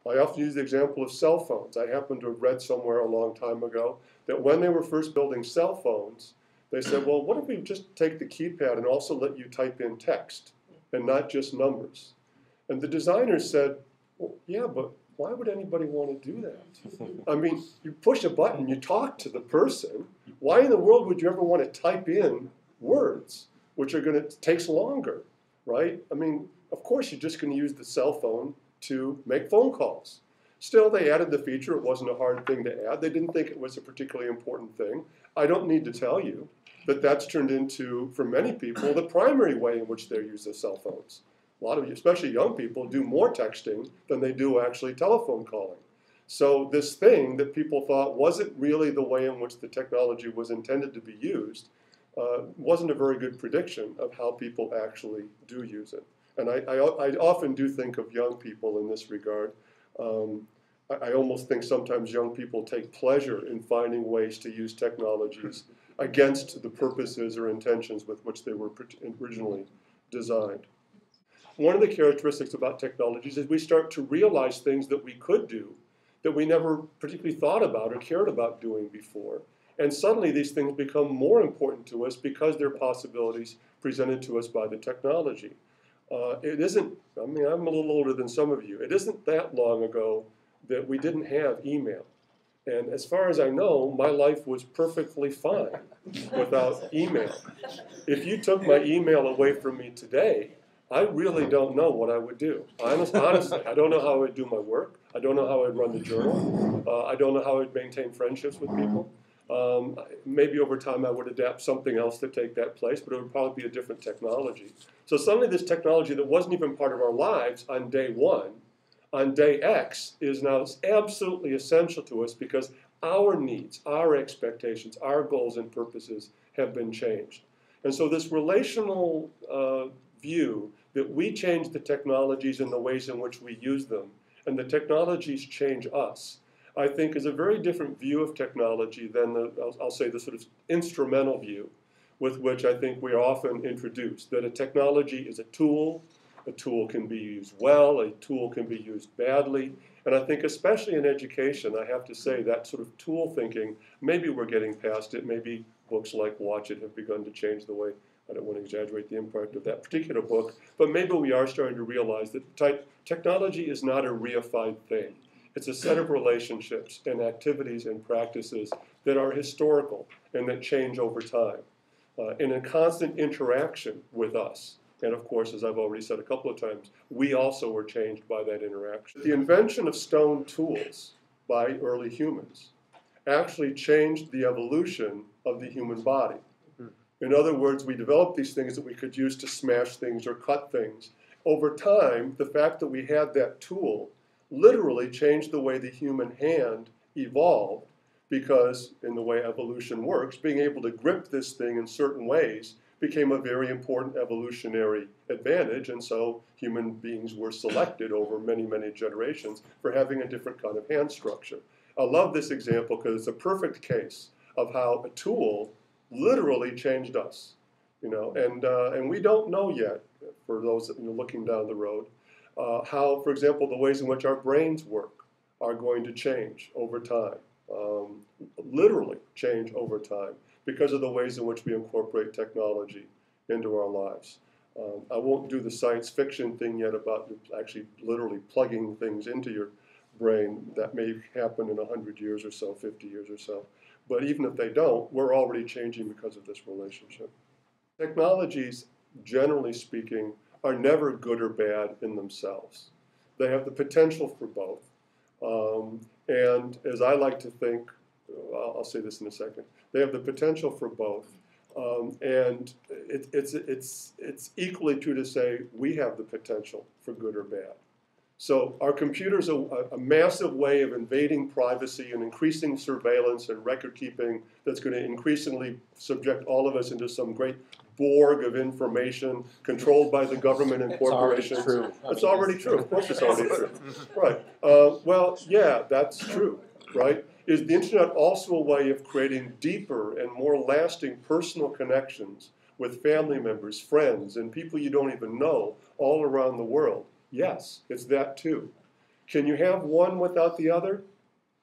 I often use the example of cell phones. I happen to have read somewhere a long time ago that when they were first building cell phones, they said, well, what if we just take the keypad and also let you type in text and not just numbers? And the designers said, well, yeah, but why would anybody want to do that? I mean, you push a button, you talk to the person. Why in the world would you ever want to type in words, which are going to takes longer, right? I mean, of course, you're just going to use the cell phone to make phone calls. Still, they added the feature. It wasn't a hard thing to add. They didn't think it was a particularly important thing. I don't need to tell you that that's turned into, for many people, the primary way in which they use their cell phones. A lot of you, especially young people, do more texting than they do actually telephone calling. So this thing that people thought wasn't really the way in which the technology was intended to be used wasn't a very good prediction of how people actually do use it. And I often do think of young people in this regard. I almost think sometimes young people take pleasure in finding ways to use technologies against the purposes or intentions with which they were originally designed. One of the characteristics about technologies is we start to realize things that we could do that we never particularly thought about or cared about doing before. And suddenly these things become more important to us because they're possibilities presented to us by the technology. It isn't, I mean, I'm a little older than some of you. It isn't that long ago that we didn't have email. And as far as I know, my life was perfectly fine without email. If you took my email away from me today, I really don't know what I would do. Honestly, I don't know how I would do my work. I don't know how I'd run the journal. I don't know how I'd maintain friendships with people. Maybe over time I would adapt something else to take that place, but it would probably be a different technology. So suddenly this technology that wasn't even part of our lives on day one, on day X, is now absolutely essential to us because our needs, our expectations, our goals and purposes have been changed. And so this relational view that we change the technologies and the ways in which we use them, and the technologies change us, I think is a very different view of technology than I'll say the sort of instrumental view with which I think we are often introduced, that a technology is a tool can be used well, a tool can be used badly, and I think especially in education, I have to say that sort of tool thinking, maybe we're getting past it, maybe books like Watch It have begun to change the way, I don't want to exaggerate the impact of that particular book, but maybe we are starting to realize that technology is not a reified thing. It's a set of relationships and activities and practices that are historical and that change over time in a constant interaction with us. And of course, as I've already said a couple of times, we also were changed by that interaction. The invention of stone tools by early humans actually changed the evolution of the human body. In other words, we developed these things that we could use to smash things or cut things. Over time, the fact that we had that tool literally changed the way the human hand evolved because, in the way evolution works, being able to grip this thing in certain ways became a very important evolutionary advantage, and so human beings were selected over many, many generations for having a different kind of hand structure. I love this example because it's a perfect case of how a tool literally changed us, and we don't know yet, for those looking down the road, how, for example, the ways in which our brains work are going to change over time, literally change over time, because of the ways in which we incorporate technology into our lives. I won't do the science fiction thing yet about actually literally plugging things into your brain. That may happen in 100 years or so, 50 years or so. But even if they don't, we're already changing because of this relationship. Technologies, generally speaking, are never good or bad in themselves. They have the potential for both. And as I like to think, I'll say this in a second, they have the potential for both. And it's equally true to say we have the potential for good or bad. So our computers are a massive way of invading privacy and increasing surveillance and record keeping that's going to increasingly subject all of us into some great Borg of information controlled by the government and corporations. It's already true. It's already true. Of course it's already true. Right. Well, yeah, that's true. Right? Is the internet also a way of creating deeper and more lasting personal connections with family members, friends, and people you don't even know all around the world? Yes, it's that too. Can you have one without the other?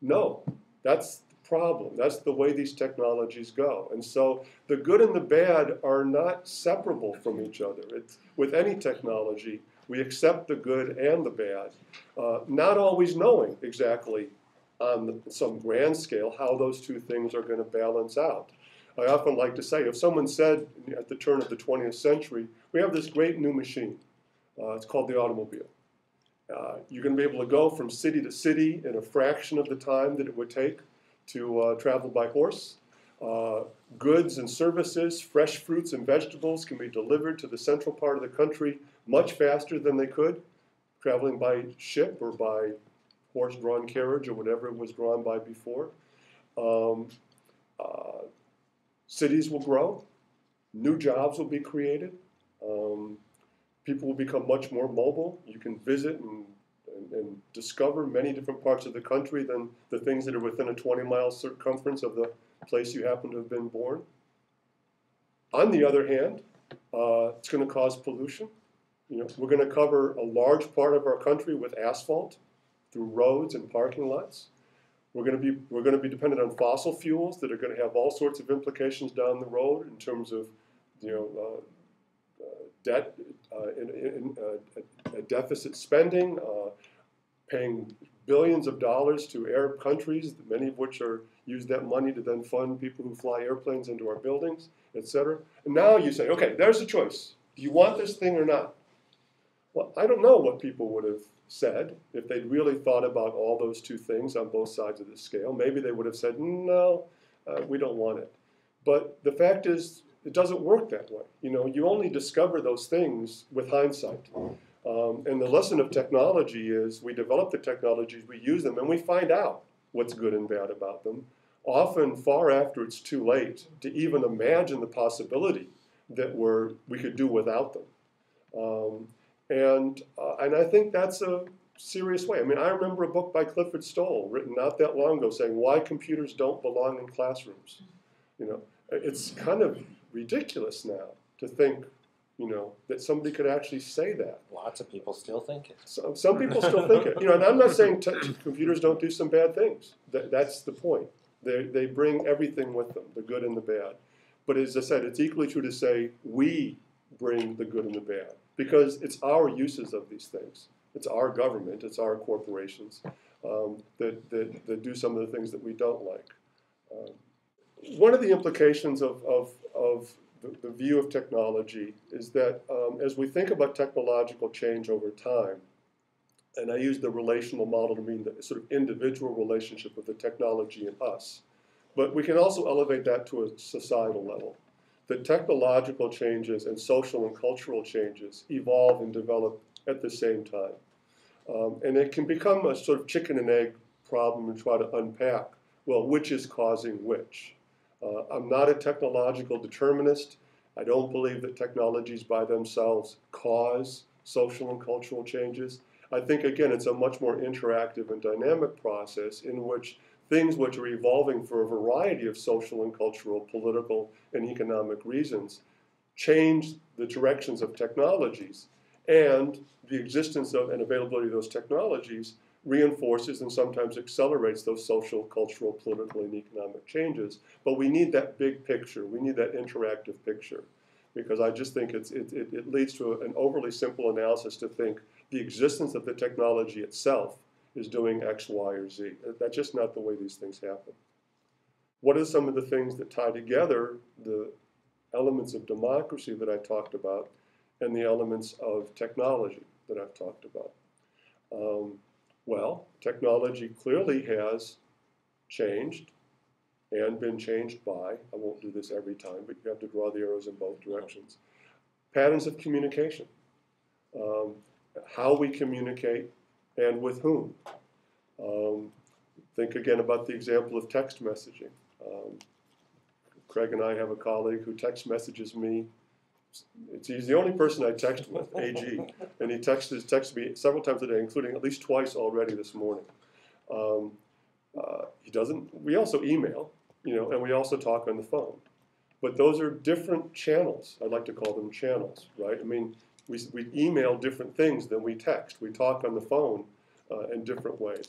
No. That's the problem. That's the way these technologies go. And so the good and the bad are not separable from each other. With any technology, we accept the good and the bad, not always knowing exactly on some grand scale how those two things are going to balance out. I often like to say, if someone said at the turn of the 20th century, we have this great new machine, it's called the automobile. You're going to be able to go from city to city in a fraction of the time that it would take to travel by horse. Goods and services, fresh fruits and vegetables can be delivered to the central part of the country much faster than they could traveling by ship or by horse-drawn carriage or whatever it was drawn by before. Cities will grow. New jobs will be created. People will become much more mobile. You can visit and discover many different parts of the country than the things that are within a 20-mile circumference of the place you happen to have been born. On the other hand, it's going to cause pollution. We're going to cover a large part of our country with asphalt through roads and parking lots. We're going to be dependent on fossil fuels that are going to have all sorts of implications down the road in terms of debt, deficit spending, paying billions of dollars to Arab countries, many of which use that money to then fund people who fly airplanes into our buildings, etc. And now you say, okay, there's a choice. Do you want this thing or not? Well, I don't know what people would have said if they'd really thought about all those two things on both sides of the scale. Maybe they would have said, no, we don't want it. But the fact is, it doesn't work that way. You only discover those things with hindsight. And the lesson of technology is we develop the technologies, we use them, and we find out what's good and bad about them, often far after it's too late to even imagine the possibility that we could do without them. And I think that's a serious way. I mean, I remember a book by Clifford Stoll written not that long ago saying why computers don't belong in classrooms. It's kind of ridiculous now to think, that somebody could actually say that. Lots of people still think it. Some people still think it. And I'm not saying computers don't do some bad things. That's the point. They bring everything with them, the good and the bad. But as I said, it's equally true to say we bring the good and the bad because it's our uses of these things. It's our government, it's our corporations that do some of the things that we don't like. One of the implications of the view of technology is that as we think about technological change over time, and I use the relational model to mean the sort of individual relationship of the technology and us, but we can also elevate that to a societal level. The technological changes and social and cultural changes evolve and develop at the same time. And it can become a sort of chicken and egg problem and try to unpack, well, which is causing which? I'm not a technological determinist. I don't believe that technologies by themselves cause social and cultural changes. I think, again, it's a much more interactive and dynamic process in which things which are evolving for a variety of social and cultural, political, and economic reasons change the directions of technologies. And the existence of and availability of those technologies reinforces and sometimes accelerates those social, cultural, political, and economic changes. But we need that big picture. We need that interactive picture because I just think it leads to an overly simple analysis to think the existence of the technology itself is doing X, Y, or Z. That's just not the way these things happen. What are some of the things that tie together the elements of democracy that I talked about and the elements of technology that I've talked about? Well, technology clearly has changed and been changed by, I won't do this every time, but you have to draw the arrows in both directions. Patterns of communication, how we communicate and with whom. Think again about the example of text messaging. Craig and I have a colleague who text messages me. He's the only person I text with, AG, and he texts me several times a day, including at least twice already this morning. We also email, and we also talk on the phone. But those are different channels. I like to call them channels, right? I mean, we email different things than we text. We talk on the phone in different ways.